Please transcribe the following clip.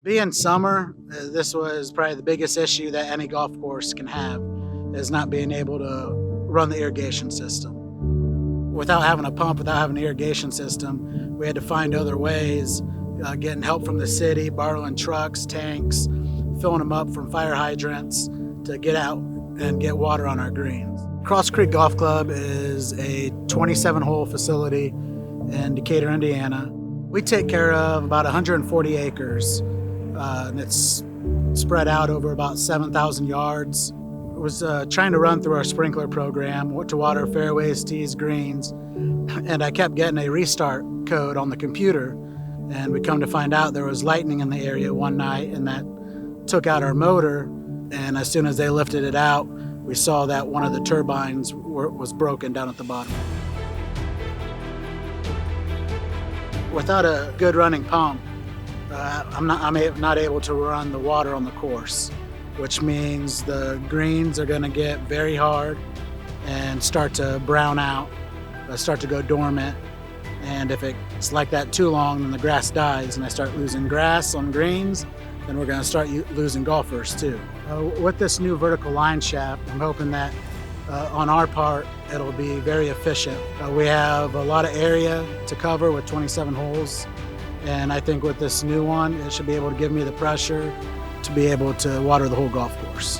Being summer, this was probably the biggest issue that any golf course can have, is not being able to run the irrigation system. Without having a pump, without having an irrigation system, we had to find other ways, getting help from the city, borrowing trucks, tanks, filling them up from fire hydrants to get out and get water on our greens. Cross Creek Golf Club is a 27-hole facility in Decatur, Indiana. We take care of about 140 acres. And it's spread out over about 7,000 yards. I was trying to run through our sprinkler program, what to water fairways, tees, greens, and I kept getting a restart code on the computer. And we come to find out there was lightning in the area one night, and that took out our motor. And as soon as they lifted it out, we saw that one of the turbines was broken down at the bottom. Without a good running pump, I'm not able to run the water on the course, which means the greens are going to get very hard and start to brown out, start to go dormant. And if it's like that too long, then the grass dies, and I start losing grass on greens, then we're going to start losing golfers too. With this new vertical line shaft, I'm hoping that on our part, it'll be very efficient. We have a lot of area to cover with 27 holes. And I think with this new one, it should be able to give me the pressure to be able to water the whole golf course.